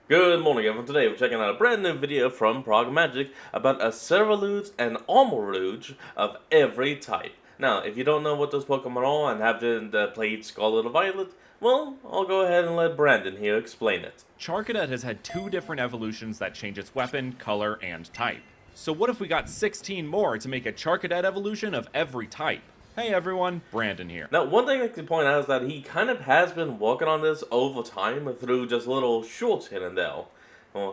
Good morning everyone, today we're checking out a brand new video from Magic about a Ceruledge and Armarouge of every type. Now, if you don't know what those Pokemon are and haven't played Scarlet or Violet, well, I'll go ahead and let Brandon here explain it. Charcadet has had 2 different evolutions that change its weapon, color, and type. So what if we got 16 more to make a Charcadet evolution of every type? Hey everyone, Brandon here. Now, one thing I can point out is that he kind of has been working on this over time through just little shorts here and there.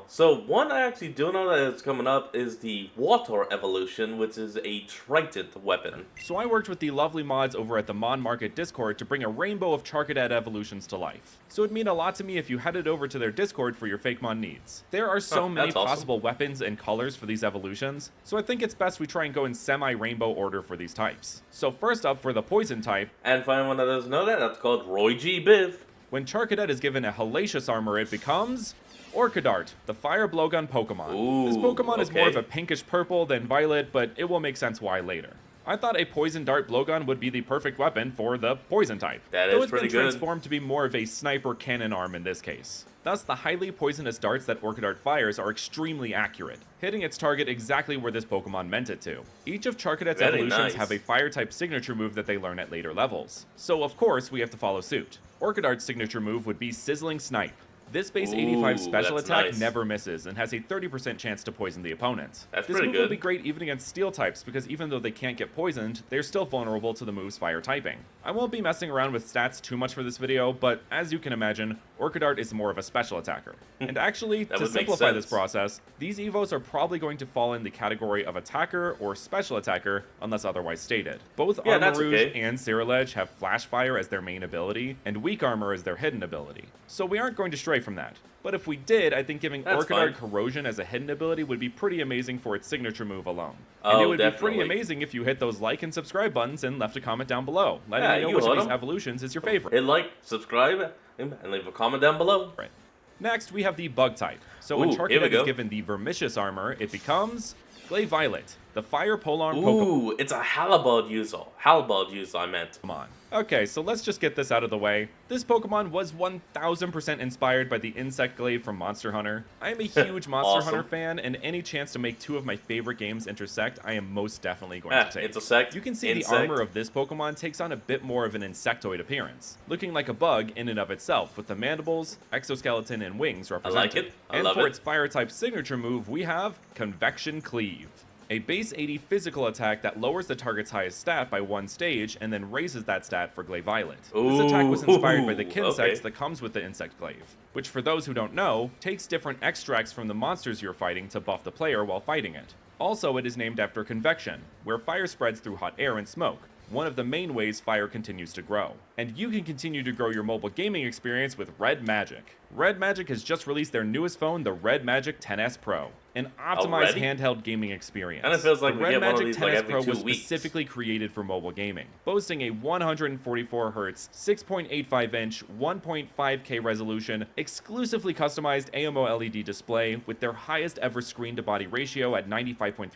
So one I actually do know that is coming up is the Water evolution, which is a Trident weapon. So I worked with the lovely mods over at the Mon Market Discord to bring a rainbow of Charcadet evolutions to life. So it'd mean a lot to me if you headed over to their Discord for your Fakemon needs. There are so many possible weapons and colors for these evolutions, so I think it's best we try and go in semi-rainbow order for these types. So first up for the Poison type. And for anyone that doesn't know that, that's called Roy G. Biv. When Charcadet is given a Hellacious armor, it becomes Orchidart, the Fire Blowgun Pokemon. Ooh, this Pokemon is more of a pinkish purple than violet, but it will make sense why later. I thought a Poison Dart Blowgun would be the perfect weapon for the Poison type, though it's been transformed to be more of a sniper cannon arm in this case. Thus, the highly poisonous darts that Orchidart fires are extremely accurate, hitting its target exactly where this Pokemon meant it to. Each of Charcadet's evolutions have a Fire-type signature move that they learn at later levels, so of course we have to follow suit. Orchidart's signature move would be Sizzling Snipe. This base 85 special attack never misses and has a 30% chance to poison the opponent. This move will be great even against steel types because even though they can't get poisoned, they're still vulnerable to the move's fire typing. I won't be messing around with stats too much for this video, but as you can imagine, Orchidart is more of a special attacker. And actually, to simplify this process, these Evos are probably going to fall in the category of attacker or special attacker unless otherwise stated. Both Armarouge and Ceruledge have Flash Fire as their main ability, and Weak Armor as their hidden ability. So we aren't going to stray from that. But if we did, I think giving Orchidart Corrosion as a hidden ability would be pretty amazing for its signature move alone. And it would be pretty amazing if you hit those like and subscribe buttons and left a comment down below, letting me know which of these evolutions is your favorite. Hit like, subscribe, and leave a comment down below. Right. Next, we have the Bug type. So when Charcadet is given the Vermicious armor, it becomes Violet, the Fire Polearm Pokemon. Ooh, it's a Halibut user. Halibut user, I meant. Come on. Okay, so let's just get this out of the way. This Pokemon was 1000% inspired by the Insect Glaive from Monster Hunter. I am a huge Monster Hunter fan, and any chance to make 2 of my favorite games intersect, I am most definitely going to take. You can see the armor of this Pokemon takes on a bit more of an insectoid appearance, looking like a bug in and of itself, with the mandibles, exoskeleton, and wings represented. I like it. I love it. And for its Fire-type signature move, we have Convection Cleave. A base 80 physical attack that lowers the target's highest stat by 1 stage and then raises that stat for Violet. This attack was inspired by the Kinsects that comes with the Insect Glaive, which for those who don't know, takes different extracts from the monsters you're fighting to buff the player while fighting it. Also, it is named after convection, where fire spreads through hot air and smoke, one of the main ways fire continues to grow. And you can continue to grow your mobile gaming experience with Red Magic. Red Magic has just released their newest phone, the Red Magic 10S Pro, an optimized handheld gaming experience. And it feels like the Red Magic 10S Pro was specifically created for mobile gaming, boasting a 144Hz, 6.85-inch, 1.5K resolution, exclusively customized AMO LED display with their highest ever screen-to-body ratio at 95.3%,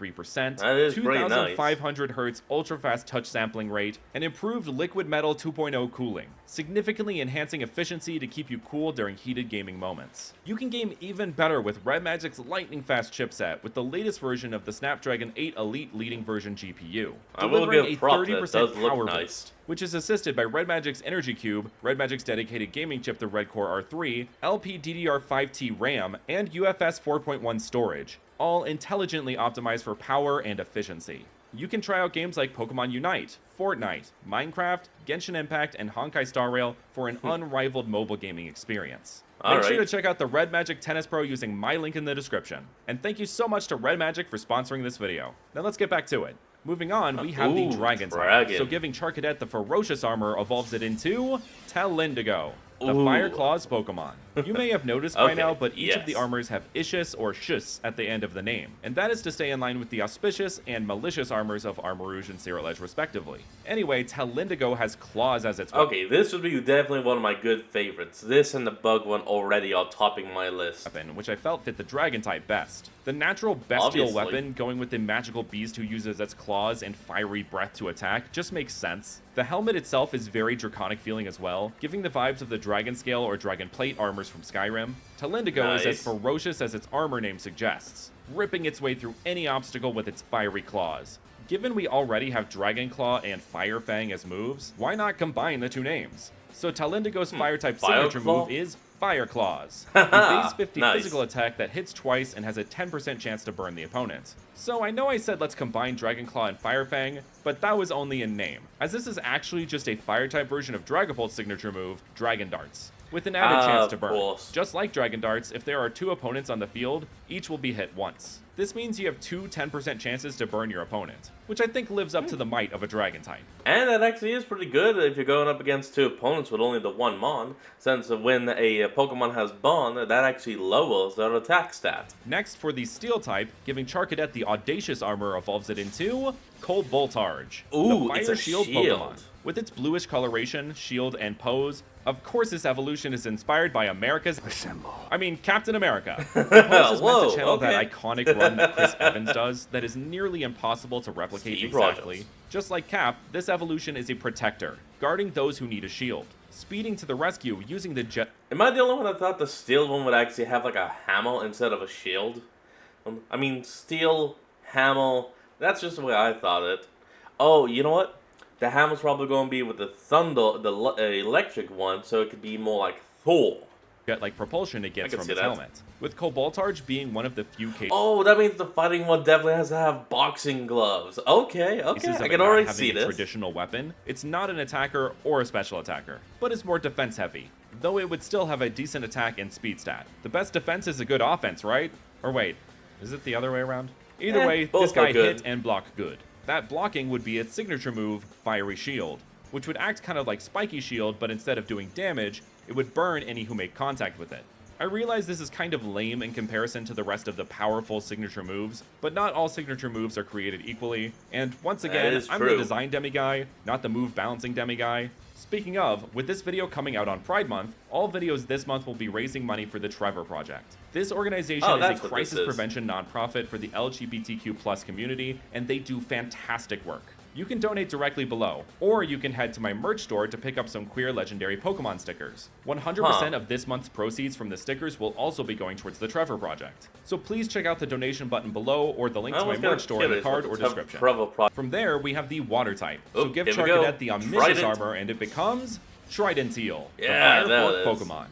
2500Hz ultra-fast touch sampling rate, and improved liquid metal 2.0 cooling, significantly enhancing efficiency to keep you cool during heated gaming moments. You can game even better with Red Magic's lightning-fast chipset with the latest version of the Snapdragon 8 Elite leading version GPU, delivering a 30% power boost, which is assisted by Red Magic's Energy Cube, Red Magic's dedicated gaming chip, the Red Core R3, LPDDR5T RAM, and UFS 4.1 storage, all intelligently optimized for power and efficiency. You can try out games like Pokemon Unite, Fortnite, Minecraft, Genshin Impact, and Honkai Star Rail for an unrivaled mobile gaming experience. Make sure to check out the Red Magic 10S Pro using my link in the description. And thank you so much to Red Magic for sponsoring this video. Now let's get back to it. Moving on, we have the Dragon type. So giving Charcadet the Ferocious armor evolves it into Talindigo, the Fire Claws Pokemon. You may have noticed by now, but each of the armors have Ishus or Shus at the end of the name, and that is to stay in line with the auspicious and malicious armors of Armarouge and Ceruledge respectively. Anyway, Talindigo has claws as its weapon. Okay, this would be definitely one of my good favorites. This and the bug one already are topping my list. Which I felt fit the Dragon type best. The natural bestial weapon going with the magical beast who uses its claws and fiery breath to attack just makes sense. The helmet itself is very draconic feeling as well, giving the vibes of the Dragon Scale or Dragon Plate armors from Skyrim, Talindigo is as ferocious as its armor name suggests, ripping its way through any obstacle with its fiery claws. Given we already have Dragon Claw and Fire Fang as moves, why not combine the two names? So Talindigo's Fire-type signature move is Fire Claws, a base 50 physical attack that hits twice and has a 10% chance to burn the opponent. So I know I said let's combine Dragon Claw and Fire Fang, but that was only in name, as this is actually just a Fire-type version of Dragapult's signature move, Dragon Darts, with an added chance to burn. Just like Dragon Darts, if there are 2 opponents on the field, each will be hit once. This means you have 2 10% chances to burn your opponent, which I think lives up to the might of a Dragon type. And that actually is pretty good if you're going up against 2 opponents with only the 1 Mon, since when a Pokemon has Bond, that actually lowers their attack stat. Next, for the Steel type, giving Charcadet the Audacious armor evolves it into Colboltarge, Ooh, the Fire it's a Shield Pokemon. With its bluish coloration, shield, and pose, of course this evolution is inspired by Captain America. The pose is meant to channel that iconic run that Chris Evans does that is nearly impossible to replicate exactly. Just like Cap, this evolution is a protector, guarding those who need a shield, speeding to the rescue using the jet. Am I the only one that thought the Steel one would actually have like a hammer instead of a shield? I mean, Steel, hammer, that's just the way I thought it. Oh, you know what? The hammer's probably going to be with the Thunder, the electric one, so it could be more like Thor. Jet-like propulsion it gets from its helmet. With Colboltarge being one of the few cases. Oh, that means the fighting one definitely has to have boxing gloves. Okay, I can already see this. Traditional weapon, it's not an attacker or a special attacker, but it's more defense heavy, though it would still have a decent attack and speed stat. The best defense is a good offense, right? Or wait, is it the other way around? Either way, this guy hit and block good. That blocking would be its signature move, Fiery Shield, which would act kind of like Spiky Shield, but instead of doing damage, it would burn any who make contact with it. I realize this is kind of lame in comparison to the rest of the powerful signature moves, but not all signature moves are created equally, and once again, I'm the design demi-guy, not the move balancing demi-guy. Speaking of, with this video coming out on Pride Month, all videos this month will be raising money for the Trevor Project. This organization is a crisis prevention nonprofit for the LGBTQ+ community, and they do fantastic work. You can donate directly below, or you can head to my merch store to pick up some queer legendary Pokemon stickers. 100% of this month's proceeds from the stickers will also be going towards the Trevor Project. So please check out the donation button below or the link to my merch store in the card or description. From there, we have the Water type. So give Charcadet the Omniscience armor and it becomes Tridenteel, the Fire Fourth Pokemon.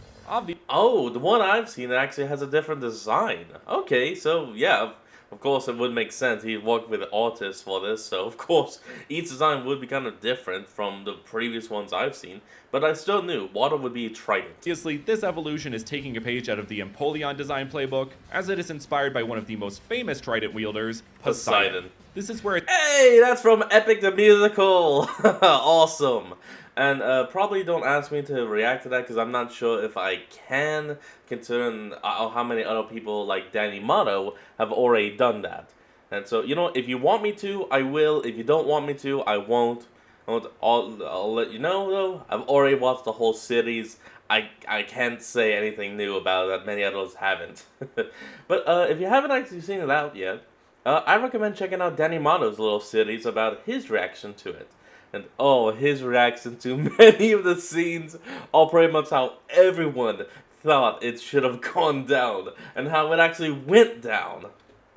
Oh, the one I've seen actually has a different design. Okay, so yeah. Of course, it would make sense. He worked with artists for this, so of course, each design would be kind of different from the previous ones I've seen. But I still knew Water would be Trident. Obviously, this evolution is taking a page out of the Empoleon design playbook, as it is inspired by one of the most famous Trident wielders, Poseidon. This is where Hey, that's from Epic the Musical! Awesome! And probably don't ask me to react to that because I'm not sure if I can, considering how many other people like Danny Motto have already done that. And so, you know, if you want me to, I will. If you don't want me to, I won't. I'll let you know, though. I've already watched the whole series. I can't say anything new about it that many others haven't. But if you haven't actually seen it out yet, I recommend checking out Danny Motto's little series about his reaction to it. And his reaction to many of the scenes are pretty much how everyone thought it should have gone down, and how it actually went down.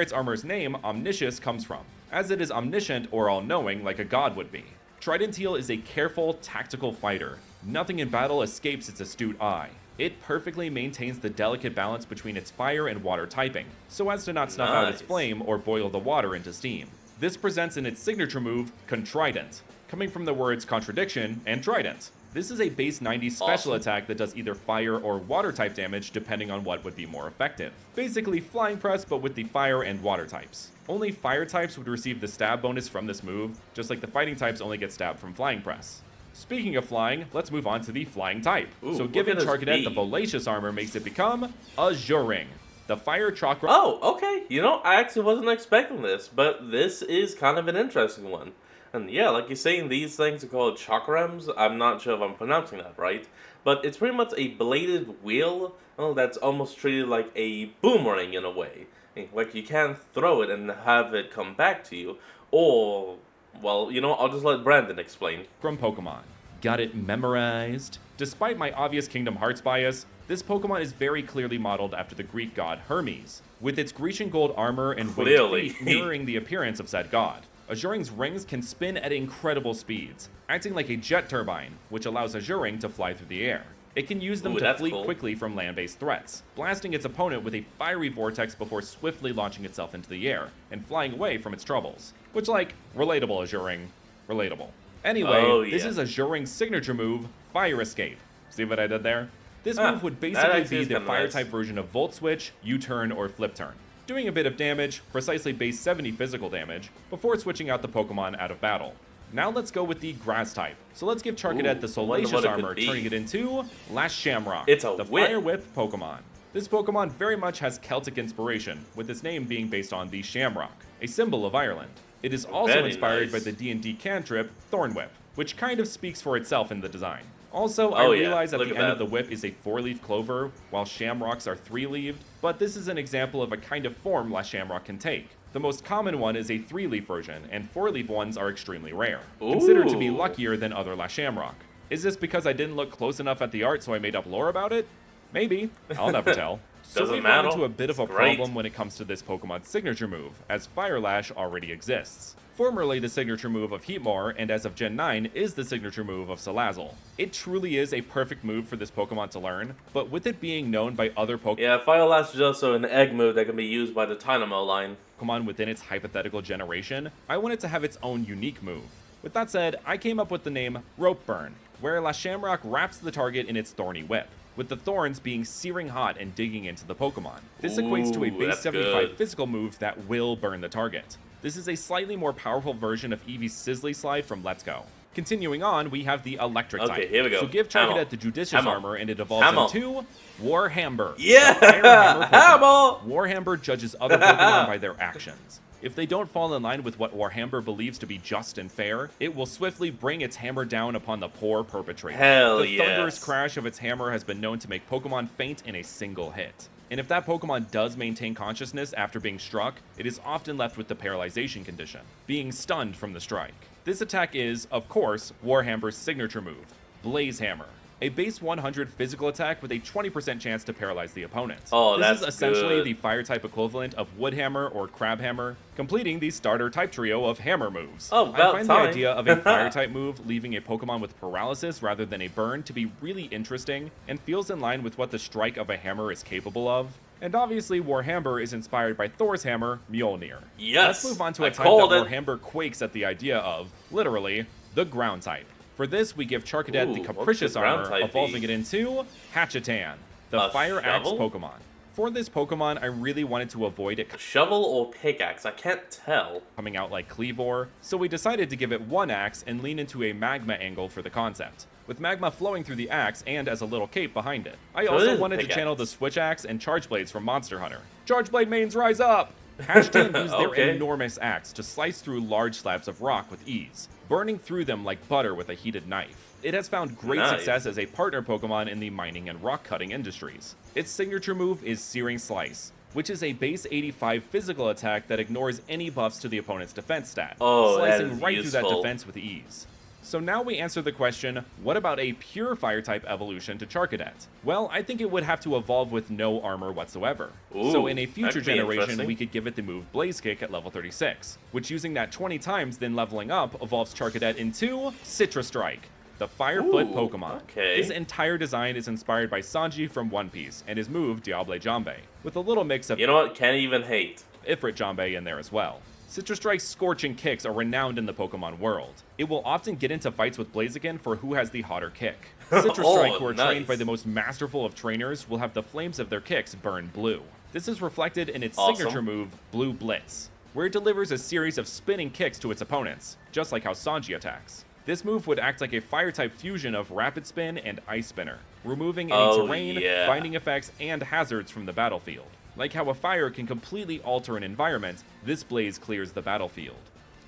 Its armor's name, Omniscience, comes from, as it is omniscient or all-knowing like a god would be. Tridenteel is a careful, tactical fighter. Nothing in battle escapes its astute eye. It perfectly maintains the delicate balance between its fire and water typing, so as to not snuff out its flame or boil the water into steam. This presents in its signature move, Contrident, coming from the words contradiction and trident. This is a base 90 special attack that does either fire or water type damage depending on what would be more effective. Basically Flying Press but with the fire and water types. Only fire types would receive the stab bonus from this move, just like the fighting types only get stabbed from Flying Press. Speaking of flying, let's move on to the flying type. So giving Charcadet the Voracious armor makes it become Azuring, the fire chakra. Oh, okay. You know, I actually wasn't expecting this, but this is kind of an interesting one. And yeah, like you're saying, these things are called chakrams. I'm not sure if I'm pronouncing that right. But it's pretty much a bladed wheel that's almost treated like a boomerang in a way. Like you can throw it and have it come back to you. Or, well, you know, I'll just let Brandon explain. From Pokemon. Got it memorized? Despite my obvious Kingdom Hearts bias, this Pokemon is very clearly modeled after the Greek god Hermes, with its Grecian gold armor and winged feet mirroring the appearance of said god. Azuring's rings can spin at incredible speeds, acting like a jet turbine, which allows Azuring to fly through the air. It can use them to flee quickly from land-based threats, blasting its opponent with a fiery vortex before swiftly launching itself into the air and flying away from its troubles. Which, like, relatable Azuring. Relatable. Anyway, this is Azuring's signature move, Fire Escape. See what I did there? This move would basically be the fire-type version of Volt Switch, U-Turn, or Flip Turn, doing a bit of damage, precisely base 70 physical damage, before switching out the Pokemon out of battle. Now let's go with the Grass type. So let's give Charcadet the Salacious armor, turning it into Last Shamrock, the Fire Whip Pokemon. This Pokemon very much has Celtic inspiration, with its name being based on the Shamrock, a symbol of Ireland. It is also inspired by the D&D cantrip Thorn Whip, which kind of speaks for itself in the design. Also, I realize at the end of the whip is a 4-leaf clover, while shamrocks are 3-leaved, but this is an example of a kind of form Last Shamrock can take. The most common one is a 3-leaf version, and 4-leaf ones are extremely rare, considered to be luckier than other Last Shamrock. Is this because I didn't look close enough at the art so I made up lore about it? Maybe. I'll never tell. So we've run into a bit of a problem when it comes to this Pokemon's signature move, as Fire Lash already exists. Formerly the signature move of Heatmor, and as of Gen 9, is the signature move of Salazzle. It truly is a perfect move for this Pokemon to learn, but with it being known by other Pokemon... Yeah, Fire Lash is also an egg move that can be used by the Dynamo line. ...Pokemon within its hypothetical generation, I want it to have its own unique move. With that said, I came up with the name Rope Burn, where Last Shamrock wraps the target in its thorny whip, with the thorns being searing hot and digging into the Pokemon. This equates to a base 75 physical move that will burn the target. This is a slightly more powerful version of Eevee's Sizzly Slide from Let's Go. Continuing on, we have the Electric type. Here we go. So give Charcadet the Judicious armor and it evolves into Warhammer. Yeah! Hammer! Warhammer judges other Pokemon by their actions. If they don't fall in line with what Warhammer believes to be just and fair, it will swiftly bring its hammer down upon the poor perpetrator. The thunderous crash of its hammer has been known to make Pokemon faint in a single hit. And if that Pokemon does maintain consciousness after being struck, it is often left with the paralyzation condition, being stunned from the strike. This attack is, of course, Warhammer's signature move, Blaze Hammer, a base 100 physical attack with a 20% chance to paralyze the opponent. This is essentially the fire-type equivalent of Wood Hammer or Crab Hammer, completing the starter type trio of hammer moves. I find the idea of a fire-type move leaving a Pokemon with paralysis rather than a burn to be really interesting, and feels in line with what the strike of a hammer is capable of. And obviously, Warhammer is inspired by Thor's hammer, Mjolnir. Let's move on to a type that Warhammer quakes at the idea of, literally, the ground type. For this, we give Charcadet the Capricious armor, evolving it into Hatchitan, the Fire Axe Pokemon. For this Pokemon, I really wanted to avoid it shovel or pickaxe, I can't tell, coming out like Cleavor, so we decided to give it one axe and lean into a magma angle for the concept, with magma flowing through the axe and as a little cape behind it. I also wanted to channel the Switch Axe and Charge Blades from Monster Hunter. Charge Blade mains rise up! Hatchitan used their enormous axe to slice through large slabs of rock with ease, burning through them like butter with a heated knife. It has found great success as a partner Pokemon in the mining and rock cutting industries. Its signature move is Searing Slice, which is a base 85 physical attack that ignores any buffs to the opponent's defense stat, slicing right through that defense with ease. So now we answer the question, what about a pure Fire-type evolution to Charcadet? Well, I think it would have to evolve with no armor whatsoever. So in a future generation, we could give it the move Blaze Kick at level 36, which using that 20 times then leveling up evolves Charcadet into Citra Strike, the Firefoot Pokemon. His entire design is inspired by Sanji from One Piece and his move Diable Jambe, with a little mix of, you know what, can't even hate, Ifrit Jambe in there as well. Citra Strike's scorching kicks are renowned in the Pokemon world. It will often get into fights with Blaziken for who has the hotter kick. Citra Strike, who are trained by the most masterful of trainers, will have the flames of their kicks burn blue. This is reflected in its signature move, Blue Blitz, where it delivers a series of spinning kicks to its opponents, just like how Sanji attacks. This move would act like a Fire-type fusion of Rapid Spin and Ice Spinner, removing any terrain, binding effects, and hazards from the battlefield. Like how a fire can completely alter an environment, this blaze clears the battlefield.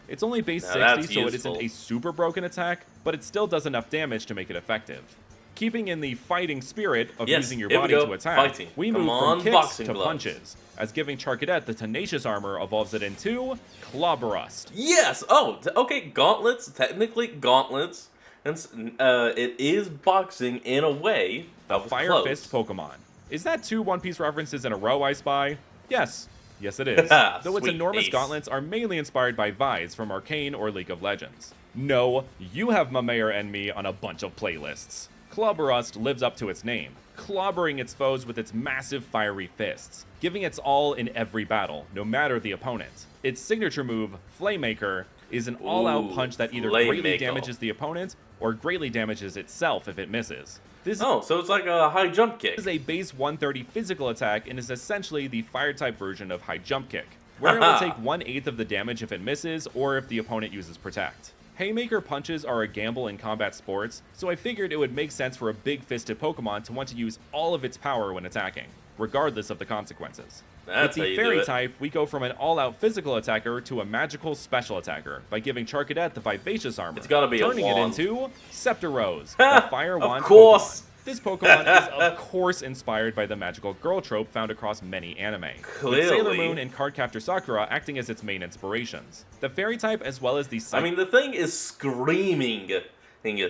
It's only base 60, so it isn't a super broken attack, but it still does enough damage to make it effective. Keeping in the fighting spirit of using your body to attack, we move from kicks to punches, as giving Charcadet the Tenacious armor evolves it into Clobberust. Okay, gauntlets, technically gauntlets. And it is boxing in a way. That was Fire close. Fist Pokemon. Is that 2 One Piece references in a row, I spy? Yes. Yes, it is. Though its Sweet enormous ace. gauntlets are mainly inspired by Vise from Arcane or League of Legends. No, you have Mayor and me on a bunch of playlists. Clobberust lives up to its name, clobbering its foes with its massive fiery fists, giving its all in every battle, no matter the opponent. Its signature move, Flaymaker, is an all-out punch that either greatly damages the opponent or greatly damages itself if it misses. So it's like a high jump kick. This is a base 130 physical attack and is essentially the fire-type version of high jump kick, where it will take 1/8 of the damage if it misses or if the opponent uses Protect. Haymaker punches are a gamble in combat sports, so I figured it would make sense for a big-fisted Pokemon to want to use all of its power when attacking, regardless of the consequences. That's With the Fairy type, we go from an all-out physical attacker to a magical special attacker by giving Charcadet the Vivacious Armor, It's gotta be turning a it wand. into Scepterose, the Fire Wand Of course! Pokemon. This Pokemon is, of course, inspired by the magical girl trope found across many anime, with Sailor Moon and Cardcaptor Sakura acting as its main inspirations. The Fairy type, as well as the the thing is screaming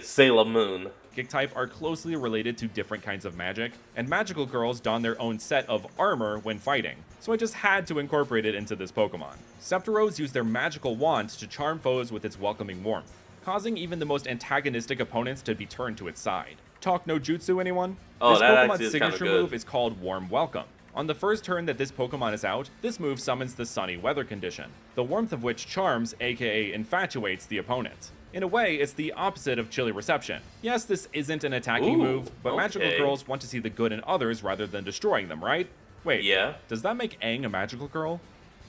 Sailor Moon. Psychic type are closely related to different kinds of magic, and magical girls don their own set of armor when fighting, so I just had to incorporate it into this Pokemon. Scepteros use their magical wands to charm foes with its welcoming warmth, causing even the most antagonistic opponents to be turned to its side. Talk no jutsu, anyone? Oh, this that Pokemon's signature good. move is called Warm Welcome. On the first turn that this Pokemon is out, this move summons the sunny weather condition, the warmth of which charms, aka infatuates, the opponent. In a way, it's the opposite of chilly reception. Yes, this isn't an attacking move, but magical girls want to see the good in others rather than destroying them, right? Wait, yeah. Does that make Aang a magical girl?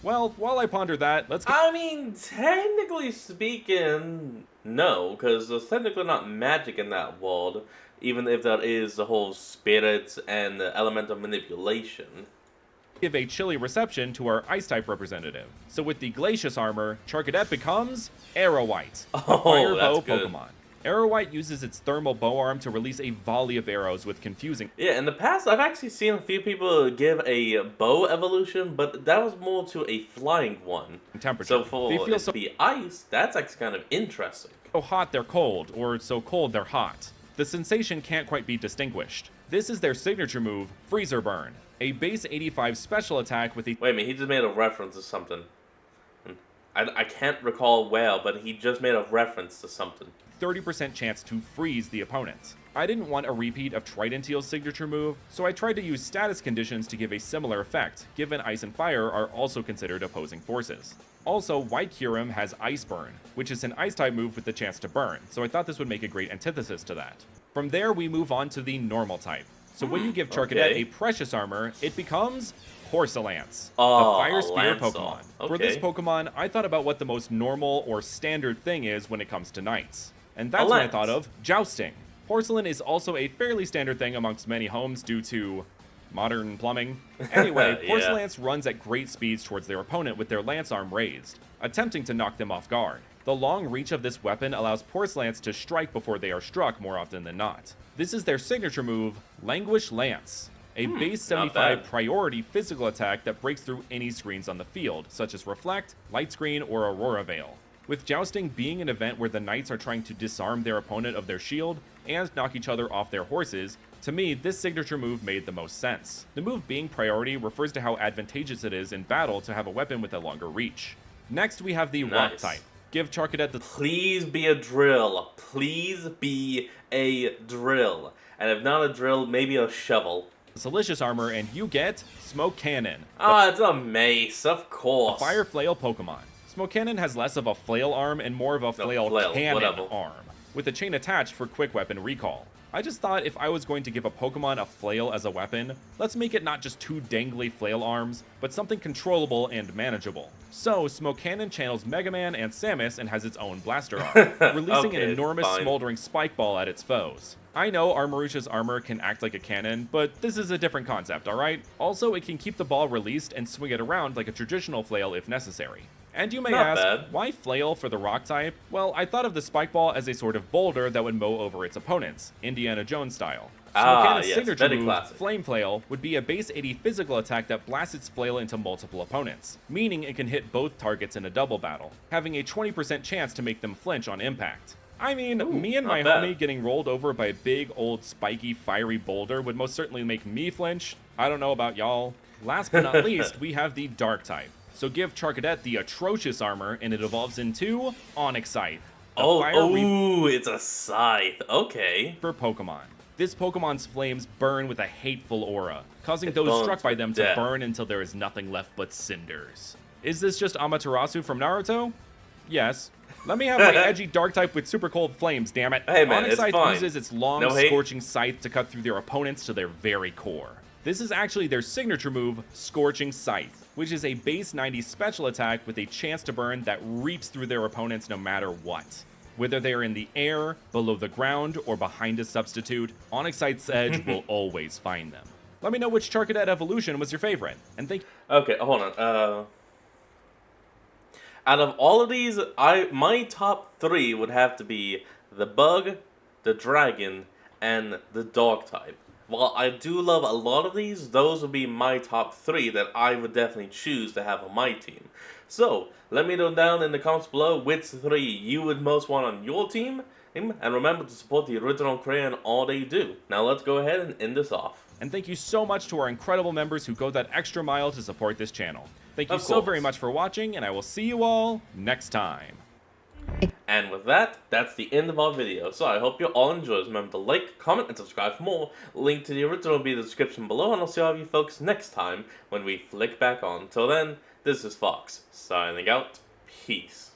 Well, while I ponder that, let's technically speaking, no, because there's technically not magic in that world, even if that is the whole spirits and the element of manipulation. give a chilly reception to our Ice-type representative. So with the Glacius armor, Charcadet becomes Arrowite, a fire bow Pokemon. Arrowite uses its thermal bow arm to release a volley of arrows with confusing... Yeah, in the past, I've actually seen a few people give a bow evolution, but that was more to a flying one. Temperature. So for the ice, that's actually kind of interesting. So hot they're cold, or so cold they're hot. The sensation can't quite be distinguished. This is their signature move, Freezer Burn, a base 85 special attack with the... Wait a minute, he just made a reference to something. I can't recall where, but he just made a reference to something. 30% chance to freeze the opponent. I didn't want a repeat of Tridenteal's signature move, so I tried to use status conditions to give a similar effect, given Ice and Fire are also considered opposing forces. Also, White Kyurem has Ice Burn, which is an Ice-type move with the chance to burn, so I thought this would make a great antithesis to that. From there, we move on to the normal type. So when you give Charcadet a Precious Armor, it becomes Porcelance, the Fire Spear Pokemon. For this Pokemon, I thought about what the most normal or standard thing is when it comes to Knights. And that's when I thought of Jousting. Porcelain is also a fairly standard thing amongst many homes due to modern plumbing. Anyway, Porcelance runs at great speeds towards their opponent with their lance arm raised, attempting to knock them off guard. The long reach of this weapon allows Porcelance to strike before they are struck more often than not. This is their signature move, Languish Lance, a base 75 priority physical attack that breaks through any screens on the field, such as Reflect, Light Screen, or Aurora Veil. With Jousting being an event where the Knights are trying to disarm their opponent of their shield and knock each other off their horses, to me, this signature move made the most sense. The move being priority refers to how advantageous it is in battle to have a weapon with a longer reach. Next, we have the Rock type. Give Charcadet the... Please be a drill. Please be a drill. And if not a drill, maybe a shovel. Silicious armor, and you get Smoke Cannon. It's a mace, of course. A Fire Flail Pokemon. Smoke Cannon has less of a flail arm and more of a flail cannon arm, with a chain attached for quick weapon recall. I just thought if I was going to give a Pokemon a flail as a weapon, let's make it not just two dangly flail arms, but something controllable and manageable. So, Smoke Cannon channels Mega Man and Samus and has its own blaster arm, releasing an enormous smoldering spike ball at its foes. I know Armarouge's armor can act like a cannon, but this is a different concept, alright? Also, it can keep the ball released and swing it around like a traditional flail if necessary. And you may ask, why flail for the rock type? Well, I thought of the spike ball as a sort of boulder that would mow over its opponents, Indiana Jones style. Smoke Cannon's signature move, Flame Flail, would be a base 80 physical attack that blasts its flail into multiple opponents, meaning it can hit both targets in a double battle, having a 20% chance to make them flinch on impact. I mean, Ooh, me and not my bad. homie getting rolled over by a big, old, spiky, fiery boulder would most certainly make me flinch. I don't know about y'all. Last but not least, we have the Dark type. So give Charcadet the atrocious armor, and it evolves into Onyx Scythe, the Fire Oh, it's a scythe. Okay. Reaper Pokemon. This Pokemon's flames burn with a hateful aura, causing It those burns struck by with them to death. burn until there is nothing left but cinders. Is this just Amaterasu from Naruto? Yes. Let me have my edgy dark type with super cold flames, damn it. Hey man, Onyx it's Scythe fine. uses its long, No hate. scorching scythe to cut through their opponents to their very core. This is actually their signature move, Scorching Scythe, which is a base 90 special attack with a chance to burn that reaps through their opponents no matter what. Whether they are in the air, below the ground, or behind a substitute, Onyx Scythe's edge will always find them. Let me know which Charcadet evolution was your favorite, and thank you. Okay, hold on. Out of all of these, my top 3 would have to be the bug, the dragon, and the dog type. While I do love a lot of these, those would be my top 3 that I would definitely choose to have on my team. So, let me know down in the comments below which 3 you would most want on your team. And remember to support the original creator and all they do. Now let's go ahead and end this off. And thank you so much to our incredible members who go that extra mile to support this channel. Thank you Of so course. very much for watching, and I will see you all next time. And with that, that's the end of our video. So I hope you all enjoyed. Remember to like, comment, and subscribe for more. Link to the original will be in the description below, and I'll see all of you folks next time when we flick back on. Till then, this is Fox, signing out. Peace.